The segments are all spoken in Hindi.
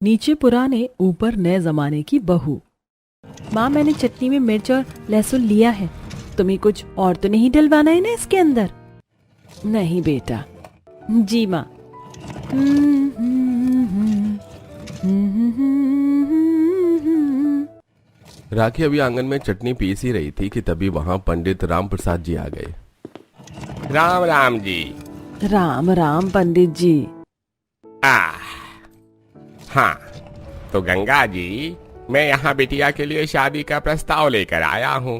नीचे पुराने ऊपर नए जमाने की बहू। माँ, मैंने चटनी में मिर्च और लहसुन लिया है। तुम्हें कुछ और तो नहीं डलवाना है ना इसके अंदर? नहीं बेटा। जी माँ। राखी अभी आंगन में चटनी पीस ही रही थी कि तभी वहां पंडित राम प्रसाद जी आ गए। राम राम जी। राम राम पंडित जी। हाँ, तो गंगा जी, मैं यहाँ बिटिया के लिए शादी का प्रस्ताव लेकर आया हूँ।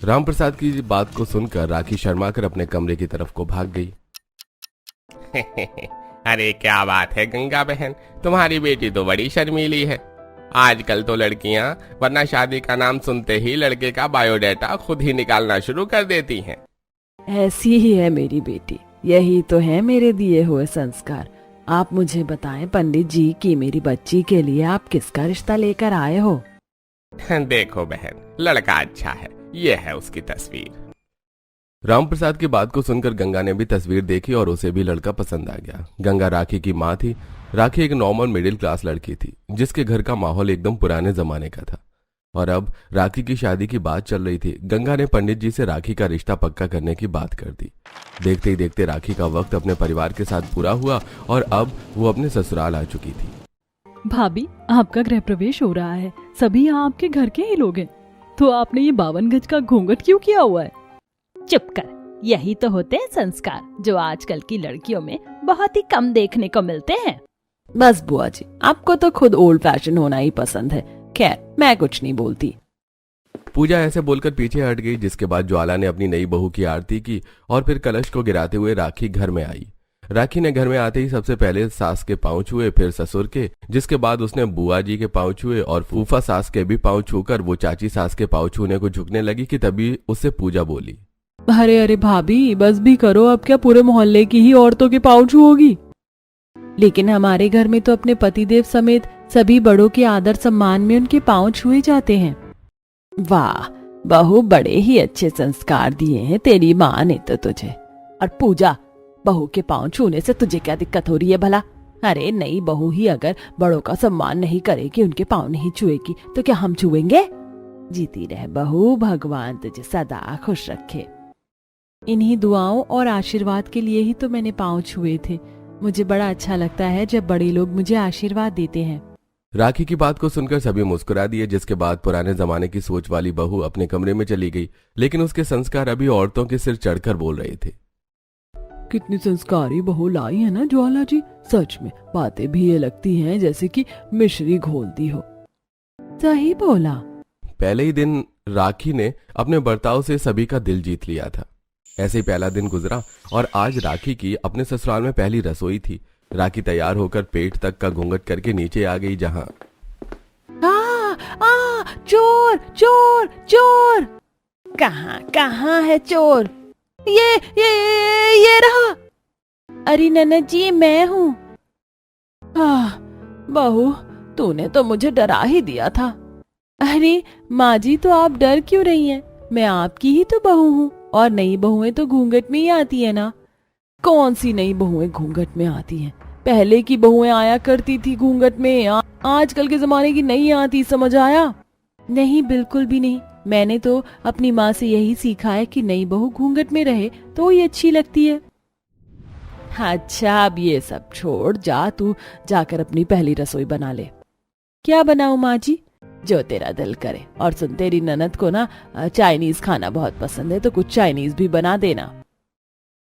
राम प्रसाद की बात को सुनकर राखी शर्माकर अपने कमरे की तरफ को भाग गई। अरे क्या बात है गंगा बहन, तुम्हारी बेटी तो बड़ी शर्मीली है। आजकल तो लड़कियां वरना शादी का नाम सुनते ही लड़के का बायोडाटा खुद ही निकालना शुरू कर देती हैं। ऐसी ही है मेरी बेटी, यही तो है मेरे दिए हुए संस्कार। आप मुझे बताएं पंडित जी कि मेरी बच्ची के लिए आप किसका रिश्ता लेकर आए हो? देखो बहन, लड़का अच्छा है, ये है उसकी तस्वीर। राम प्रसाद की बात को सुनकर गंगा ने भी तस्वीर देखी और उसे भी लड़का पसंद आ गया। गंगा राखी की माँ थी। राखी एक नॉर्मल मिडिल क्लास लड़की थी जिसके घर का माहौल एकदम पुराने जमाने का था और अब राखी की शादी की बात चल रही थी। गंगा ने पंडित जी से राखी का रिश्ता पक्का करने की बात कर दी। देखते ही देखते राखी का वक्त अपने परिवार के साथ पूरा हुआ और अब वो अपने ससुराल आ चुकी थी। भाभी, आपका गृह प्रवेश हो रहा है। सभी यहाँ आपके घर के ही लोग हैं। तो आपने ये 52 गज का घूंघट क्यों किया हुआ है? चुप कर, यही तो होते हैं संस्कार जो आजकल की लड़कियों में बहुत ही कम देखने को मिलते हैं। बस बुआ जी, आपको तो खुद ओल्ड फैशन होना ही पसंद है। खैर, मैं कुछ नहीं बोलती। पूजा ऐसे बोलकर पीछे हट गई, जिसके बाद ज्वाला ने अपनी नई बहू की आरती की और फिर कलश को गिराते हुए राखी घर में आई। राखी ने घर में आते ही सबसे पहले सास के पांव छुए, फिर ससुर के, जिसके बाद उसने बुआ जी के पांव छुए और फूफा सास के भी पांव छूकर वो चाची सास के पांव छूने को झुकने लगी कि तभी उससे पूजा बोली, अरे अरे भाभी, बस भी करो, अब क्या पूरे मोहल्ले की ही औरतों के पांव छुओगी? लेकिन हमारे घर में तो अपने पतिदेव समेत सभी बड़ों के आदर सम्मान में उनके पांव छुए जाते हैं। वाह बहू, बड़े ही अच्छे संस्कार दिए हैं तेरी माँ ने तो तुझे। और पूजा, बहू के पांव छूने से तुझे क्या दिक्कत हो रही है भला? अरे नई बहू ही अगर बड़ों का सम्मान नहीं करेगी, उनके पांव नहीं छुएगी, तो क्या हम छुएंगे? जीती रह बहू, भगवान तुझे सदा खुश रखे। इन्हीं दुआओं और आशीर्वाद के लिए ही तो मैंने पांव छुए थे। मुझे बड़ा अच्छा लगता है जब बड़े लोग मुझे आशीर्वाद देते हैं। राखी की बात को सुनकर सभी मुस्कुरा दिए, जिसके बाद पुराने जमाने की सोच वाली बहू अपने कमरे में चली गई। लेकिन उसके संस्कार अभी औरतों के सिर चढ़कर बोल रहे थे। कितनी संस्कारी बहू लाई है ना ज्वाला जी, सच में बातें भी ये लगती हैं जैसे कि मिश्री घोलती हो। सही बोला। पहले ही दिन राखी ने अपने बर्ताव से सभी का दिल जीत लिया था। ऐसे ही पहला दिन गुजरा और आज राखी की अपने ससुराल में पहली रसोई थी। राखी तैयार होकर पेट तक का घूंघट करके नीचे आ गई, जहां चोर चोर चोर। कहाँ है चोर? ये रहा। अरे ननद जी, मैं हूँ। बहू, तूने तो मुझे डरा ही दिया था। अरे माँ जी, तो आप डर क्यों रही हैं? मैं आपकी ही तो बहू हूँ और नई बहुएं तो घूंघट में ही आती है ना। कौन सी नई बहुएं घूंघट में आती हैं? पहले की बहुएं आया करती थी घूंघट में, आजकल के जमाने की नहीं आती, समझ आया? नहीं, बिल्कुल भी नहीं। मैंने तो अपनी माँ से यही सीखा है कि नई बहू घूंघट में रहे तो ही अच्छी लगती है। अच्छा, अब ये सब छोड़, जा तू जाकर अपनी पहली रसोई बना ले। क्या बनाऊं माँ जी? जो तेरा दिल करे। और सुन, तेरी ननद को ना चाइनीज खाना बहुत पसंद है, तो कुछ चाइनीज भी बना देना।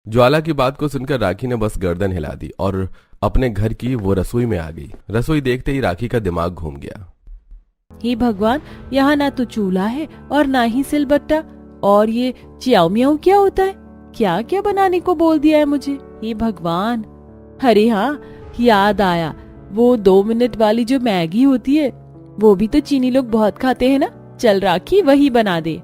ज्वाला की बात को सुनकर राखी ने बस गर्दन हिला दी और अपने घर की वो रसोई में आ गई। रसोई देखते ही राखी का दिमाग घूम गया। हे भगवान, यहाँ ना तो चूल्हा है और ना ही सिलबट्टा। और ये च्याओ मियाओ क्या होता है? क्या क्या बनाने को बोल दिया है मुझे? हे भगवान। अरे हाँ, याद आया, वो 2 मिनट वाली जो मैगी होती है, वो भी तो चीनी लोग बहुत खाते हैं ना। चल राखी, वही बना दे।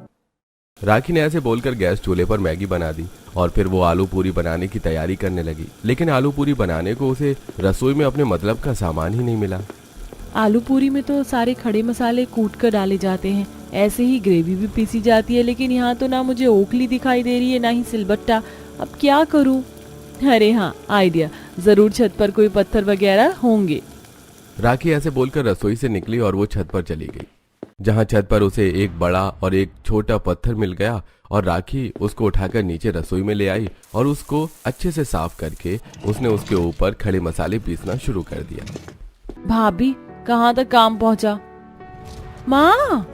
राखी ने ऐसे बोलकर गैस चूल्हे पर मैगी बना दी और फिर वो आलू पूरी बनाने की तैयारी करने लगी। लेकिन आलू पूरी बनाने को उसे रसोई में अपने मतलब का सामान ही नहीं मिला। आलू पूरी में तो सारे खड़े मसाले कूट कर डाले जाते हैं, ऐसे ही ग्रेवी भी पीसी जाती है, लेकिन यहाँ तो ना मुझे ओखली दिखाई दे रही है ना ही सिलबट्टा। अब क्या करूँ? अरे हाँ, आइडिया, जरूर छत पर कोई पत्थर वगैरह होंगे। राखी ऐसे बोलकर रसोई से निकली और वो छत पर चली गई, जहां छत पर उसे एक बड़ा और एक छोटा पत्थर मिल गया और राखी उसको उठाकर नीचे रसोई में ले आई और उसको अच्छे से साफ करके उसने उसके ऊपर खड़े मसाले पीसना शुरू कर दिया। भाभी कहाँ तक काम पहुंचा? माँ,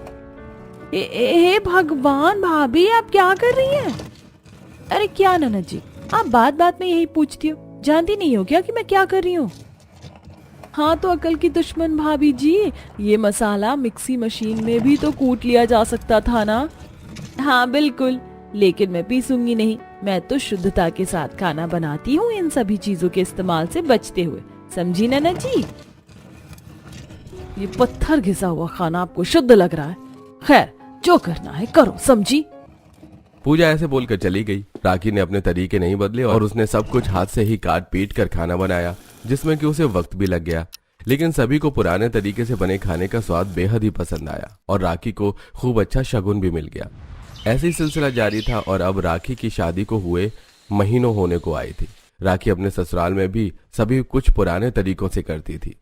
हे भगवान, भाभी आप क्या कर रही हैं? अरे क्या ननद जी, आप बात बात में यही पूछती हो, जानती नहीं हो क्या कि मैं क्या कर रही हूँ? हाँ तो अकल की दुश्मन भाभी जी, ये मसाला मिक्सी मशीन में भी तो कूट लिया जा सकता था ना। हाँ बिल्कुल, लेकिन मैं पीसूंगी नहीं। मैं तो शुद्धता के साथ खाना बनाती हूँ, इन सभी चीजों के इस्तेमाल से बचते हुए, समझी ननद जी? ये पत्थर घिसा हुआ खाना आपको शुद्ध लग रहा है? खैर, जो करना है करो, समझी? पूजा ऐसे बोलकर चली गई। राखी ने अपने तरीके नहीं बदले और उसने सब कुछ हाथ से ही काट पीट कर खाना बनाया, जिसमें कि उसे वक्त भी लग गया। लेकिन सभी को पुराने तरीके से बने खाने का स्वाद बेहद ही पसंद आया और राखी को खूब अच्छा शगुन भी मिल गया। ऐसे ही सिलसिला जारी था और अब राखी की शादी को हुए महीनों होने को आई थी। राखी अपने ससुराल में भी सभी कुछ पुराने तरीकों से करती थी।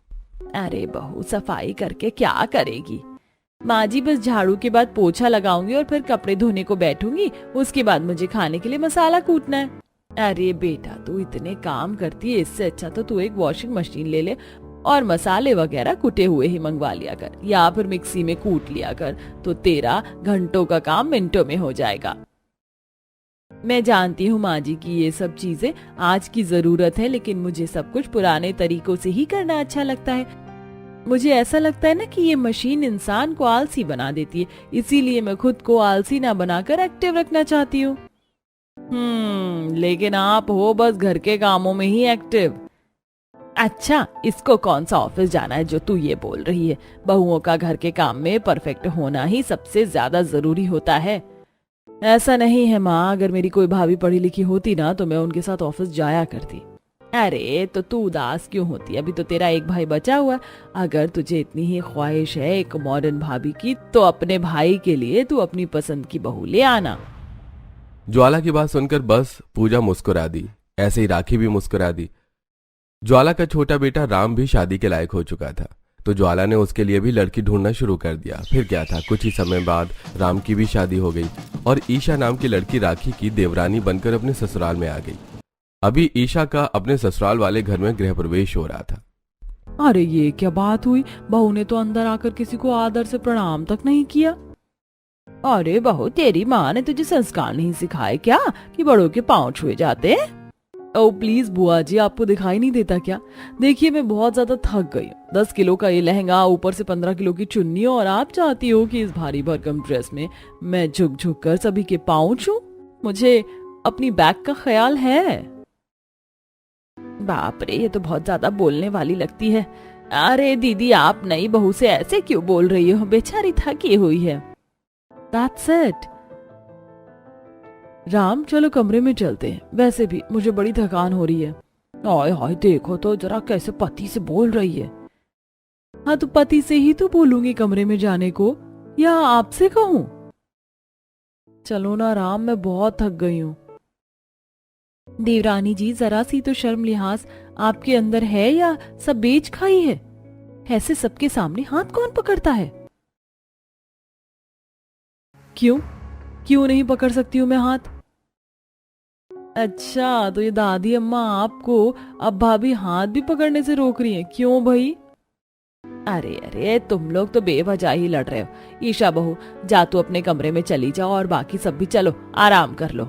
अरे बहू अफाई करके क्या करेगी? माँ जी बस झाड़ू के बाद पोछा लगाऊंगी और फिर कपड़े धोने को बैठूंगी, उसके बाद मुझे खाने के लिए मसाला कूटना है। अरे बेटा, तू इतने काम करती है, इससे अच्छा तो तू एक वॉशिंग मशीन ले ले और मसाले वगैरह कुटे हुए ही मंगवा लिया कर, या फिर मिक्सी में कूट लिया कर, तो तेरा घंटों का काम मिनटों में हो जाएगा। मैं जानती हूँ माँ जी की ये सब चीजें आज की जरूरत है, लेकिन मुझे सब कुछ पुराने तरीकों से ही करना अच्छा लगता है। मुझे ऐसा लगता है ना कि ये मशीन इंसान को आलसी बना देती है, इसीलिए मैं खुद को आलसी ना बनाकर एक्टिव रखना चाहती हूँ। लेकिन आप हो बस घर के कामों में ही एक्टिव। अच्छा, इसको कौन सा ऑफिस जाना है जो तू ये बोल रही है? बहुओं का घर के काम में परफेक्ट होना ही सबसे ज्यादा जरूरी होता है। ऐसा नहीं है माँ, अगर मेरी कोई भाभी पढ़ी लिखी होती ना तो मैं उनके साथ ऑफिस जाया करती। अरे तो तू उदास क्यों होती? अभी तो तेरा एक भाई बचा हुआ। अगर तुझे इतनी ही ख्वाहिश है एक मॉडर्न भाभी की, तो अपने भाई के लिए तू अपनी पसंद की बहू ले आना। ज्वाला की बात सुनकर बस पूजा मुस्कुरा दी, ऐसे ही राखी भी मुस्कुरा दी। ज्वाला का छोटा बेटा राम भी शादी के लायक हो चुका था, तो ज्वाला ने उसके लिए भी लड़की ढूंढना शुरू कर दिया। फिर क्या था, कुछ ही समय बाद राम की भी शादी हो गई और ईशा नाम की लड़की राखी की देवरानी बनकर अपने ससुराल में आ गई। अभी ईशा का अपने ससुराल वाले घर में गृह प्रवेश हो रहा था। अरे ये क्या बात हुई? बहू ने तो अंदर आकर किसी को आदर से प्रणाम तक नहीं किया। अरे बहू, तेरी माँ ने तुझे संस्कार नहीं सिखाए क्या कि बड़ों के पांव छुए जाते हैं? ओ प्लीज बुआ जी, आपको दिखाई नहीं देता क्या? देखिए मैं बहुत ज्यादा थक गई हूँ। 10 किलो का ये लहंगा, ऊपर से 15 किलो की चुन्नी, और आप चाहती हो कि इस भारी भरकम ड्रेस में मैं झुक झुक कर सभी के पांव छूं? मुझे अपनी बैक का ख्याल है। बाप रे, ये तो बहुत ज्यादा बोलने वाली लगती है। अरे दीदी, आप नई बहू से ऐसे क्यों बोल रही हो? बेचारी थकी हुई है। That's it. राम, चलो कमरे में चलते हैं, वैसे भी मुझे बड़ी थकान हो रही है। हाय हाय, देखो तो जरा कैसे पति से बोल रही है। हाँ तो पति से ही तो बोलूंगी कमरे में जाने को, या आपसे कहूं? चलो ना राम, मैं बहुत थक गई हूँ। देवरानी जी, जरा सी तो शर्म लिहाज आपके अंदर है या सब बेच खाई है? ऐसे सबके सामने हाथ कौन पकड़ता है? क्यों क्यों नहीं पकड़ सकती हूँ मैं हाथ? अच्छा, तो ये दादी अम्मा आपको अब भाभी हाथ भी पकड़ने से रोक रही हैं, क्यों भाई? अरे अरे, तुम लोग तो बेवजह ही लड़ रहे हो। ईशा बहू, जा तू अपने कमरे में चली जाओ और बाकी सब भी चलो आराम कर लो।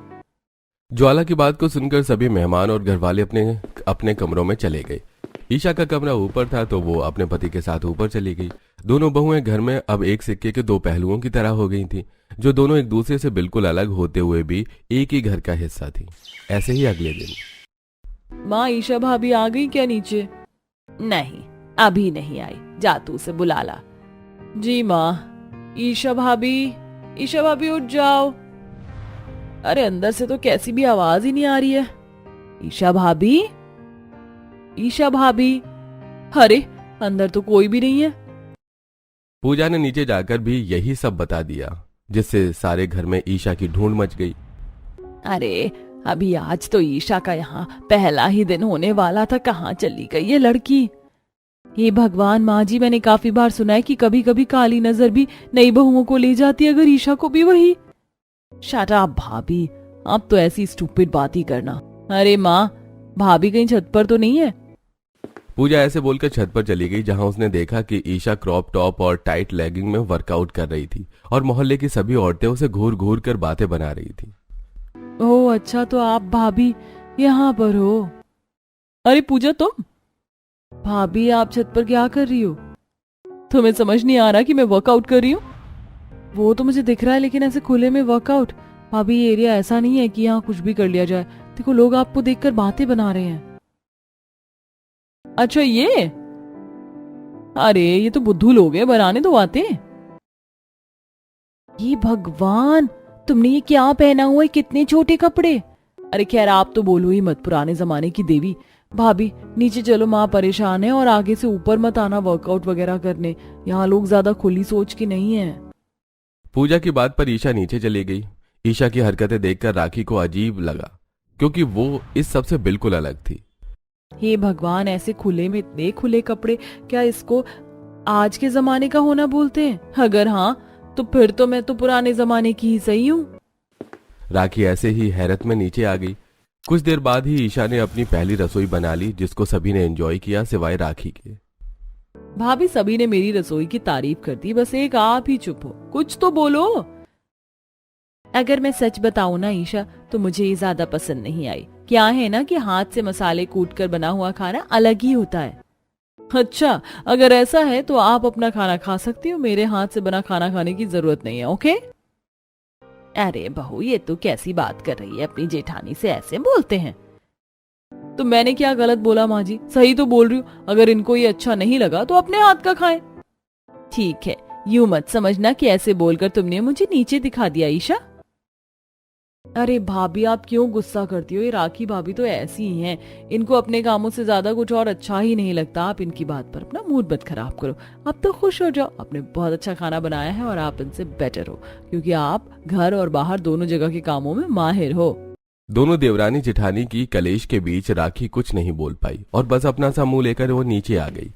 ज्वाला की बात को सुनकर सभी मेहमान और घरवाले अपने अपने कमरों में चले गए। ईशा का कमरा ऊपर था तो वो अपने पति के साथ ऊपर चली गई। दोनों बहुएं घर में अब एक सिक्के के दो पहलुओं की तरह हो गई थी, जो दोनों एक दूसरे से बिल्कुल अलग होते हुए भी एक ही घर का हिस्सा थी। ऐसे ही अगले दिन। माँ, ईशा भाभी आ गई क्या नीचे? नहीं, अभी नहीं आई, जा तू उसे बुला ला। जी माँ। ईशा भाभी उठ जाओ। अरे अंदर से तो कैसी भी आवाज ही नहीं आ रही है। ईशा भाभी, अरे अंदर तो कोई भी नहीं है। पूजा ने नीचे जाकर भी यही सब बता दिया, जिससे सारे घर में ईशा की ढूंढ मच गई। अरे अभी आज तो ईशा का यहाँ पहला ही दिन होने वाला था, कहाँ चली गई ये लड़की? हे भगवान माँ जी, मैंने काफी बार सुना है कि कभी कभी काली नजर भी नई बहुओं को ले जाती है, अगर ईशा को भी वही। शट अप भाभी, अब तो ऐसी स्टूपिड बात ही करना। अरे माँ, भाभी कहीं छत पर तो नहीं है? पूजा ऐसे बोलकर छत पर चली गई, जहां उसने देखा कि ईशा क्रॉप टॉप और टाइट लेगिंग में वर्कआउट कर रही थी और मोहल्ले की सभी औरतें उसे घूर घूर कर बातें बना रही थी। ओह अच्छा, तो आप भाभी यहाँ पर हो। अरे पूजा, तुम? भाभी आप छत पर क्या कर रही हो? तुम्हें समझ नहीं आ रहा कि मैं वर्कआउट कर रही हूँ? वो तो मुझे दिख रहा है, लेकिन ऐसे खुले में वर्कआउट? भाभी ये एरिया ऐसा नहीं है कि यहाँ कुछ भी कर लिया जाए। देखो लोग आपको देखकर बातें बना रहे हैं। अच्छा ये? अरे ये तो बुद्धू लोग हैं, बनाने दो बातें। ये भगवान, तुमने ये क्या पहना हुआ है? कितने छोटे कपड़े। अरे खैर आप तो बोलो ही मत, पुराने जमाने की देवी। भाभी नीचे चलो, माँ परेशान है, और आगे से ऊपर मत आना वर्कआउट वगैरह करने। यहाँ लोग ज्यादा खुली सोच के नहीं है। पूजा की बात पर ईशा नीचे चली गई। ईशा की हरकतें देखकर राखी को अजीब लगा, क्योंकि वो इस सबसे बिल्कुल अलग थी। हे भगवान, ऐसे खुले में इतने खुले कपड़े, क्या इसको आज के जमाने का होना बोलते हैं? अगर हाँ तो फिर तो मैं तो पुराने जमाने की ही सही हूँ। राखी ऐसे ही हैरत में नीचे आ गई। कुछ देर बाद ही ईशा ने अपनी पहली रसोई बना ली, जिसको सभी ने एंजॉय किया सिवाय राखी के। भाभी सभी ने मेरी रसोई की तारीफ कर दी, बस एक आप ही चुप हो। कुछ तो बोलो। अगर मैं सच बताऊं ना ईशा, तो मुझे ये ज्यादा पसंद नहीं आई। क्या है ना कि हाथ से मसाले कूट कर बना हुआ खाना अलग ही होता है। अच्छा, अगर ऐसा है तो आप अपना खाना खा सकती हो, मेरे हाथ से बना खाना खाने की जरूरत नहीं है, ओके? अरे बहू, ये तू कैसी बात कर रही है? अपनी जेठानी से ऐसे बोलते हैं? तो मैंने क्या गलत बोला माँ जी? सही तो बोल रही हूँ। अगर इनको ये अच्छा नहीं लगा तो अपने हाथ का खाएं। ठीक है, यूं मत समझना कि ऐसे बोलकर तुमने मुझे नीचे दिखा दिया ईशा। अरे भाभी आप क्यों गुस्सा करती हो? ये राखी भाभी तो ऐसी ही हैं, इनको अपने कामों से ज्यादा कुछ और अच्छा ही नहीं लगता। आप इनकी बात पर अपना मूड मत खराब करो। आप तो खुश हो जाओ, आपने बहुत अच्छा खाना बनाया है और आप इनसे बेटर हो, क्योंकि आप घर और बाहर दोनों जगह के कामों में माहिर हो। दोनों देवरानी जेठानी की कलेश के बीच राखी कुछ नहीं बोल पाई और बस अपना सा मुंह लेकर वो नीचे आ गई।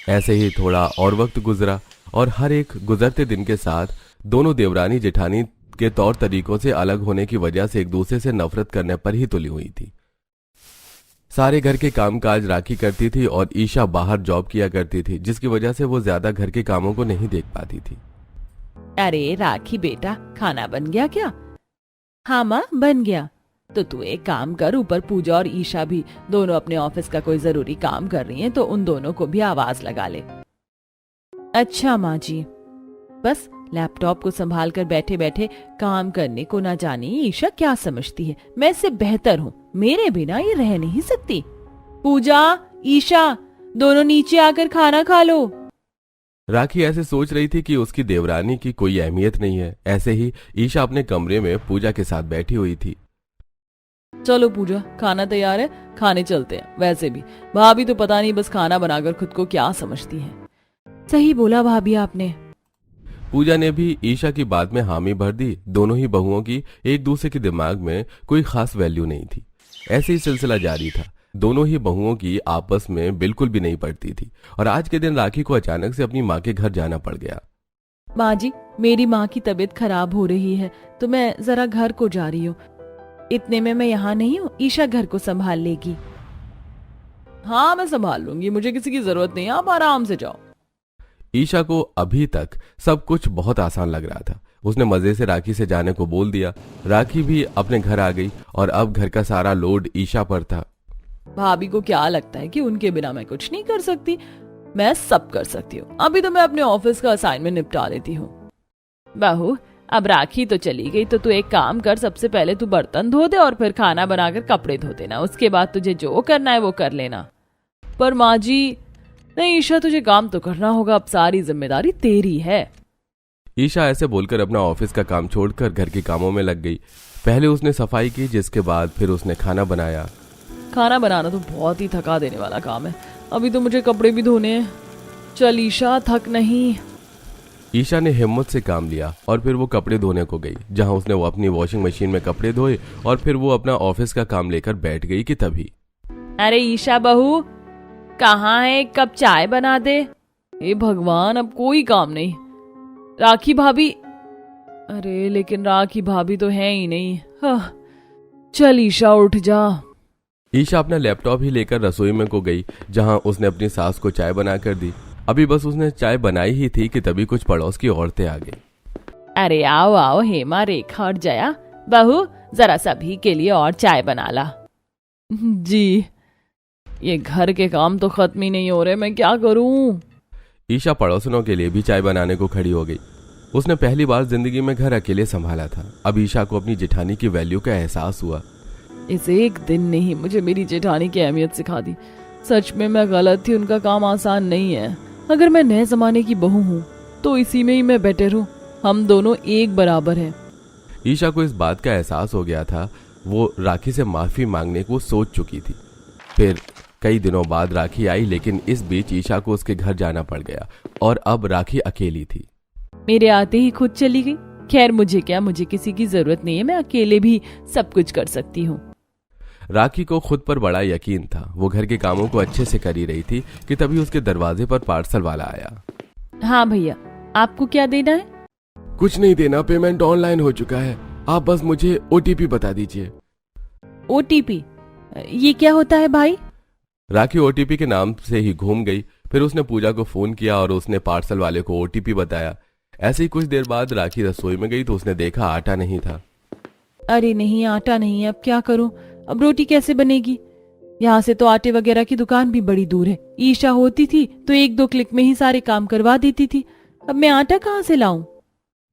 ऐसे ही थोड़ा और वक्त गुजरा और हर एक गुजरते दिन के साथ दोनों देवरानी जेठानी के तौर तरीकों से अलग होने की वजह से एक दूसरे से नफरत करने पर ही तुली हुई थी। सारे घर के कामकाज राखी करती थी और ईशा बाहर जॉब किया करती थी, जिसकी वजह से वो ज्यादा घर के कामों को नहीं देख पाती थी। अरे राखी बेटा, खाना बन गया क्या? हाँ माँ, बन गया। तो तू एक काम कर, ऊपर पूजा और ईशा भी दोनों अपने ऑफिस का कोई जरूरी काम कर रही हैं, तो उन दोनों को भी आवाज लगा ले। अच्छा माँ जी। बस लैपटॉप को संभाल कर बैठे बैठे काम करने को ना जानी ईशा क्या समझती है। मैं इससे बेहतर हूँ, मेरे बिना ये रह नहीं सकती। पूजा, ईशा, दोनों नीचे आकर खाना खा लो। राखी ऐसे सोच रही थी कि उसकी देवरानी की कोई अहमियत नहीं है। ऐसे ही ईशा अपने कमरे में पूजा के साथ बैठी हुई थी। चलो पूजा, खाना तैयार है, खाने चलते हैं। वैसे भी भाभी तो पता नहीं बस खाना बनाकर खुद को क्या समझती है। सही बोला भाभी आपने। पूजा ने भी ईशा की बात में हामी भर दी। दोनों ही बहुओं की एक दूसरे के दिमाग में कोई खास वैल्यू नहीं थी। ऐसे ही सिलसिला जारी था। दोनों ही बहुओं की आपस में बिल्कुल भी नहीं पड़ती थी और आज के दिन राखी को अचानक से अपनी माँ के घर जाना पड़ गया। माँ जी, मेरी माँ की तबीयत खराब हो रही है, तो मैं जरा घर को जा रही हूँ। इतने में मैं यहाँ नहीं हूँ, ईशा घर को संभाल लेगी। हाँ मैं संभाल लूंगी, मुझे किसी की जरूरत नहीं है, आप आराम से जाओ। ईशा को अभी तक सब कुछ बहुत आसान लग रहा था। उसने मजे से राखी से जाने को बोल दिया। राखी भी अपने घर आ गई और अब घर का सारा लोड ईशा पर था। भाभी को क्या लगता है कि उनके बिना मैं कुछ नहीं कर सकती? मैं सब कर सकती हूँ। अभी तो मैं अपने ऑफिस का असाइनमेंट निपटा लेती हूँ। बहू, अब राखी तो चली गई, तो तू एक काम कर, सबसे पहले तू बर्तन धो दे और फिर खाना बनाकर कपड़े धो देना। उसके बाद तुझे जो करना है वो कर लेना। पर माँ जी, नहीं ईशा, तुझे काम तो करना होगा, अब सारी जिम्मेदारी तेरी है। ईशा ऐसे बोलकर अपना ऑफिस का काम छोड़कर घर के कामों में लग गई। पहले उसने सफाई की, जिसके बाद फिर उसने खाना बनाया। खाना बनाना तो बहुत ही थका देने वाला काम है। अभी तो मुझे कपड़े भी धोने हैं। चल ईशा, थक नहीं। ईशा ने हिम्मत से काम लिया और फिर वो कपड़े धोने को गई, जहां उसने वो अपनी वॉशिंग मशीन में कपड़े धोए और फिर वो अपना ऑफिस का काम लेकर बैठ गई कि तभी अरे ईशा बहू, कहाँ है? एक कप चाय बना दे। हे भगवान, अब कोई काम नहीं। राखी भाभी, अरे लेकिन राखी भाभी तो है ही नहीं। चल ईशा, उठ जा। ईशा अपना लैपटॉप ही लेकर रसोई में को गई, जहां उसने अपनी सास को चाय बनाकर दी। अभी बस उसने चाय बनाई ही थी कि तभी कुछ पड़ोस की औरतें आ गई। अरे आओ आओ हेमा, रेखा और जया, बहू जरा सभी के लिए और चाय बना ला। जी, ये घर के काम तो खत्म ही नहीं हो रहे, मैं क्या करूं? ईशा पड़ोसनों के लिए भी चाय बनाने को खड़ी हो गई। उसने पहली बार जिंदगी में घर अकेले संभाला था। अब ईशा को अपनी जेठानी की वैल्यू का एहसास हुआ। इस एक दिन ने ही मुझे मेरी जेठानी की अहमियत सिखा दी। सच में मैं गलत थी, उनका काम आसान नहीं है। अगर मैं नए जमाने की बहू हूँ तो इसी में ही मैं बेटर हूँ। हम दोनों एक बराबर हैं। ईशा को इस बात का एहसास हो गया था। वो राखी से माफी मांगने को सोच चुकी थी। फिर कई दिनों बाद राखी आई, लेकिन इस बीच ईशा को उसके घर जाना पड़ गया और अब राखी अकेली थी। मेरे आते ही खुद चली गई। खैर मुझे क्या, मुझे किसी की जरूरत नहीं है, मैं अकेले भी सब कुछ कर सकती हूँ। राखी को खुद पर बड़ा यकीन था। वो घर के कामों को अच्छे से कर ही रही थी कि तभी उसके दरवाजे पर पार्सल वाला आया। हाँ भैया, आपको क्या देना है? कुछ नहीं देना, पेमेंट ऑनलाइन हो चुका है। आप बस मुझे ओटीपी बता दीजिए। ओटीपी? ये क्या होता है भाई? राखी ओटीपी के नाम से ही घूम गई। फिर उसने पूजा को फोन किया और उसने पार्सल वाले को ओटीपी बताया। ऐसे ही कुछ देर बाद राखी रसोई में गई तो उसने देखा आटा नहीं था। अरे नहीं, आटा नहीं है, अब क्या करूं? अब रोटी कैसे बनेगी? यहाँ से तो आटे वगैरह की दुकान भी बड़ी दूर है। ईशा होती थी तो 1-2 क्लिक में ही सारे काम करवा देती थी। अब मैं आटा कहाँ से लाऊं?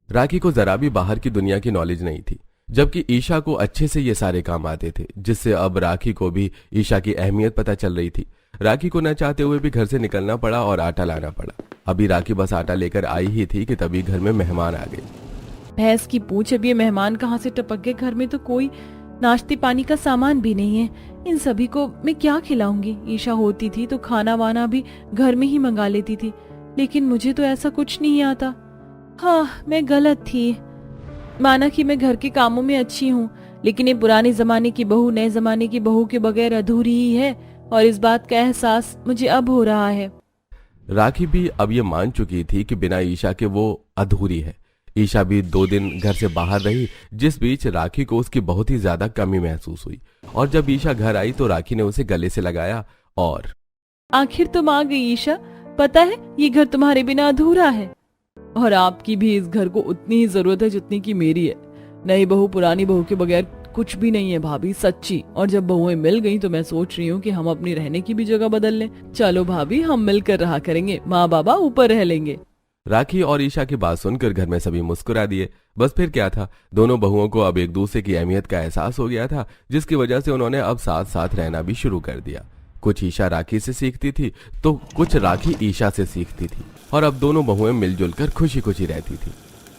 राखी को जरा भी बाहर की दुनिया की नॉलेज नहीं थी, जबकि ईशा को अच्छे से ये सारे काम आते थे, जिससे अब राखी को भी ईशा की अहमियत पता चल रही थी। राखी को न चाहते हुए भी घर से निकलना पड़ा और आटा लाना पड़ा। अभी राखी बस आटा लेकर आई ही थी कि तभी घर में मेहमान आ गए। भैंस की पूछ, अब ये मेहमान कहाँ से टपक गए? घर में तो कोई नाश्ते पानी का सामान भी नहीं है। इन सभी को मैं क्या खिलाऊंगी? ईशा होती थी तो खाना वाना भी घर में ही मंगा लेती थी, लेकिन मुझे तो ऐसा कुछ नहीं आता। हाँ, मैं गलत थी। माना कि मैं घर के कामों में अच्छी हूँ, लेकिन ये पुराने जमाने की बहू नए जमाने की बहू के बगैर अधूरी ही है, और इस बात का एहसास मुझे अब हो रहा है। राखी भी अब ये मान चुकी थी कि बिना ईशा के वो अधूरी है। ईशा भी 2 दिन घर से बाहर रही, जिस बीच राखी को उसकी बहुत ही ज्यादा कमी महसूस हुई। और जब ईशा घर आई तो राखी ने उसे गले से लगाया और आखिर तुम आ गई ईशा। पता है, ये घर तुम्हारे बिना अधूरा है, और आपकी भी इस घर को उतनी ही जरूरत है जितनी की मेरी है। नई बहू पुरानी बहू के बगैर कुछ भी नहीं है भाभी, सच्ची। और जब बहुएं मिल गई तो मैं सोच रही हूँ कि हम अपनी रहने की भी जगह बदल लें। चलो भाभी, हम मिलकर रहा करेंगे, माँ बाबा ऊपर रह लेंगे। राखी और ईशा की बात सुनकर घर में सभी मुस्कुरा दिए। बस फिर क्या था, दोनों बहुओं को अब एक दूसरे की अहमियत का एहसास हो गया था, जिसकी वजह से उन्होंने अब साथ साथ रहना भी शुरू कर दिया। कुछ ईशा राखी से सीखती थी तो कुछ राखी ईशा से सीखती थी, और अब दोनों बहुएं मिलजुल कर खुशी खुशी रहती थी।